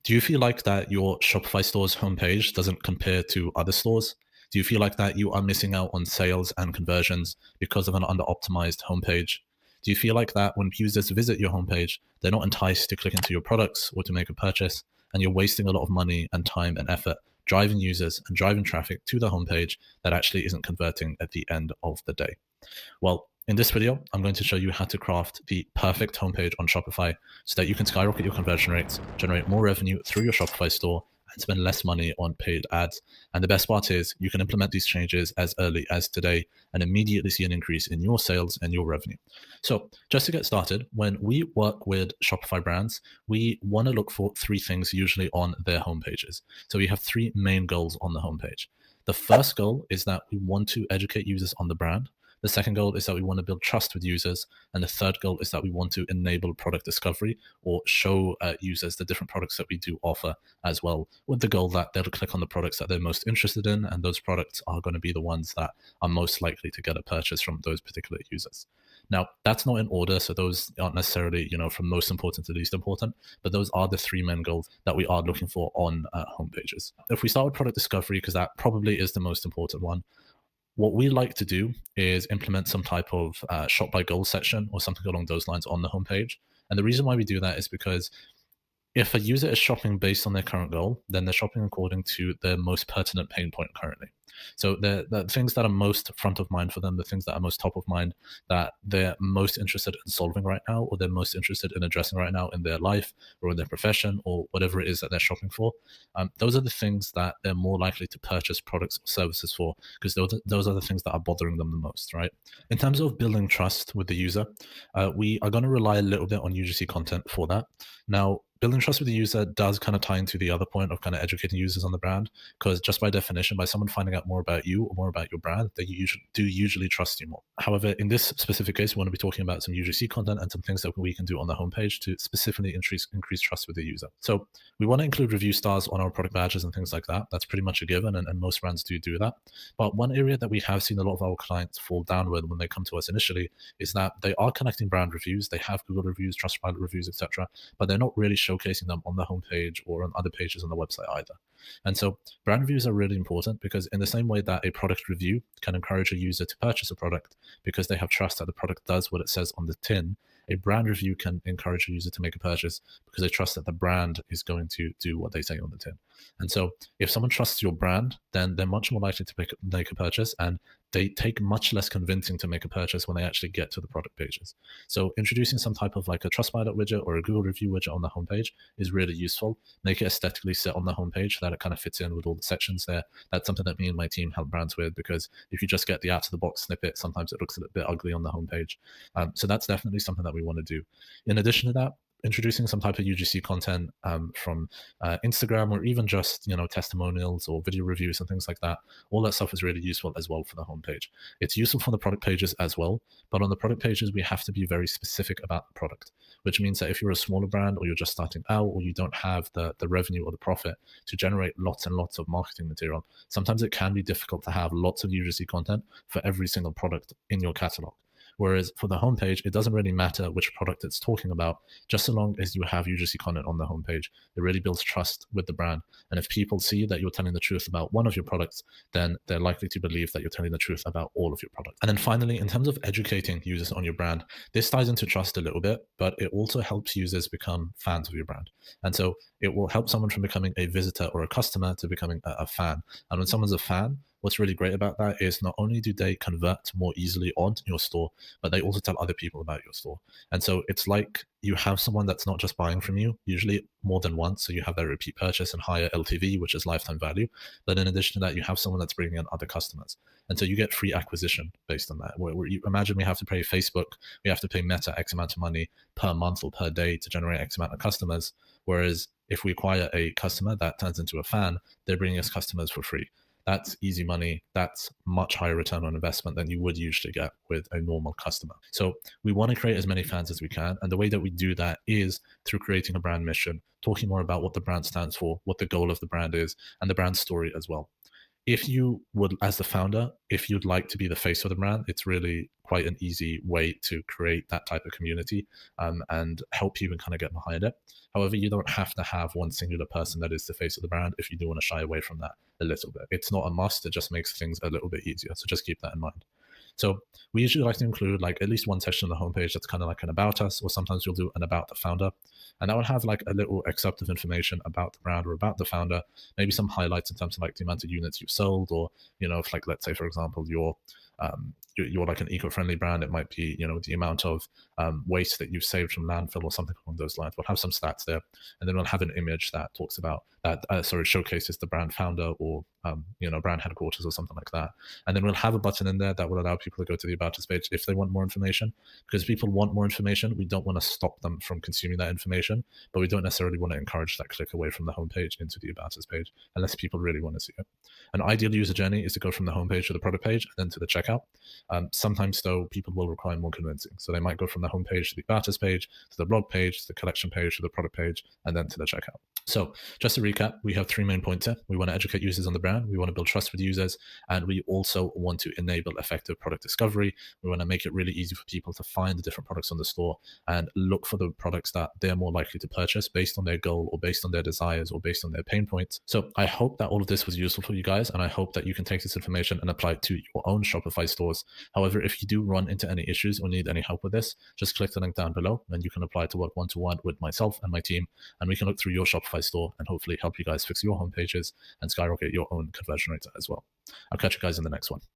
Do you feel like that your Shopify store's homepage doesn't compare to other stores? Do you feel like that you are missing out on sales and conversions because of an under-optimized homepage? Do you feel like that when users visit your homepage, they're not enticed to click into your products or to make a purchase, and you're wasting a lot of money and time and effort driving users and driving traffic to the homepage that actually isn't converting at the end of the day? Well, in this video, I'm going to show you how to craft the perfect homepage on Shopify so that you can skyrocket your conversion rates, generate more revenue through your Shopify store, and spend less money on paid ads. And the best part is you can implement these changes as early as today and immediately see an increase in your sales and your revenue. So just to get started, when we work with Shopify brands, we want to look for three things usually on their homepages. So we have three main goals on the homepage. The first goal is that we want to educate users on the brand. The second goal is that we want to build trust with users. And the third goal is that we want to enable product discovery or show users the different products that we do offer as well, with the goal that they'll click on the products that they're most interested in. And those products are going to be the ones that are most likely to get a purchase from those particular users. Now, that's not in order, so those aren't necessarily, from most important to least important, but those are the three main goals that we are looking for on homepages. If we start with product discovery, because that probably is the most important one, what we like to do is implement some type of shop by goal section or something along those lines on the homepage. And the reason why we do that is because if a user is shopping based on their current goal, then they're shopping according to their most pertinent pain point currently. So the things that are most front of mind for them, the things that are most top of mind, that they're most interested in solving right now, or they're most interested in addressing right now in their life or in their profession or whatever it is that they're shopping for, those are the things that they're more likely to purchase products or services for, because those are the things that are bothering them the most, right? In terms of building trust with the user, we are going to rely a little bit on UGC content for that. Now, building trust with the user does kind of tie into the other point of kind of educating users on the brand, because just by definition, by someone finding out more about you or more about your brand, they usually trust you more. However, in this specific case, we want to be talking about some UGC content and some things that we can do on the homepage to specifically increase trust with the user. So we want to include review stars on our product badges and things like that. That's pretty much a given, and most brands do that. But one area that we have seen a lot of our clients fall down with when they come to us initially is that they are connecting brand reviews, they have Google reviews, Trustpilot reviews, etc., but they're not really showcasing them on the homepage or on other pages on the website either. And so brand reviews are really important, because in the same way that a product review can encourage a user to purchase a product because they have trust that the product does what it says on the tin, a brand review can encourage a user to make a purchase because they trust that the brand is going to do what they say on the tin. And so if someone trusts your brand, then they're much more likely to make a purchase, and they take much less convincing to make a purchase when they actually get to the product pages. So introducing some type of like a Trustpilot widget or a Google review widget on the homepage is really useful. Make it aesthetically set on the homepage so that it kind of fits in with all the sections there. That's something that me and my team help brands with, because if you just get the out of the box snippet, sometimes it looks a little bit ugly on the homepage. So that's definitely something that we want to do. In addition to that, introducing some type of UGC content from Instagram, or even just testimonials or video reviews and things like that. All that stuff is really useful as well for the homepage. It's useful for the product pages as well, but on the product pages we have to be very specific about the product, which means that if you're a smaller brand or you're just starting out or you don't have the revenue or the profit to generate lots and lots of marketing material, sometimes it can be difficult to have lots of UGC content for every single product in your catalog. Whereas for the homepage, it doesn't really matter which product it's talking about, just so long as you have UGC content on the homepage. It really builds trust with the brand. And if people see that you're telling the truth about one of your products, then they're likely to believe that you're telling the truth about all of your products. And then finally, in terms of educating users on your brand, this ties into trust a little bit, but it also helps users become fans of your brand. And so it will help someone from becoming a visitor or a customer to becoming a fan. And when someone's a fan, what's really great about that is not only do they convert more easily on your store, but they also tell other people about your store. And so it's like you have someone that's not just buying from you, usually more than once. So you have that repeat purchase and higher LTV, which is lifetime value. But in addition to that, you have someone that's bringing in other customers. And so you get free acquisition based on that. Where you imagine we have to pay Facebook, we have to pay Meta X amount of money per month or per day to generate X amount of customers. Whereas if we acquire a customer that turns into a fan, they're bringing us customers for free. That's easy money. That's much higher return on investment than you would usually get with a normal customer. So we want to create as many fans as we can. And the way that we do that is through creating a brand mission, talking more about what the brand stands for, what the goal of the brand is, and the brand story as well. if you would, as the founder, if you'd like to be the face of the brand, it's really quite an easy way to create that type of community, and help you and kind of get behind it. However, you don't have to have one singular person that is the face of the brand if you do want to shy away from that a little bit. It's not a must, it just makes things a little bit easier. So just keep that in mind. So we usually like to include like at least one section on the homepage that's kind of like an about us, or sometimes we'll do an about the founder. And that will have like a little excerpt of information about the brand or about the founder, maybe some highlights in terms of like the amount of units you've sold, or, if like, let's say, for example, you're like an eco-friendly brand, it might be, the amount of waste that you've saved from landfill or something along those lines. We'll have some stats there, and then we'll have an image that talks about that, showcases the brand founder, or brand headquarters or something like that. And then we'll have a button in there that will allow people to go to the About Us page if they want more information, because people want more information. We don't want to stop them from consuming that information, but we don't necessarily want to encourage that click away from the homepage into the About Us page unless people really want to see it. An ideal user journey is to go from the homepage to the product page and then to the checkout. Sometimes, though, people will require more convincing. So they might go from the homepage to the About Us page, to the blog page, to the collection page, to the product page, and then to the checkout. So just to recap, we have 3 main points here. We want to educate users on the brand. We want to build trust with users. And we also want to enable effective product discovery. We want to make it really easy for people to find the different products on the store and look for the products that they're more likely to purchase based on their goal, or based on their desires, or based on their pain points. So I hope that all of this was useful for you guys. And I hope that you can take this information and apply it to your own Shopify stores. However, if you do run into any issues or need any help with this, just click the link down below and you can apply to work one-to-one with myself and my team. And we can look through your Shopify store and hopefully help you guys fix your home pages and skyrocket your own conversion rates as well. I'll catch you guys in the next one.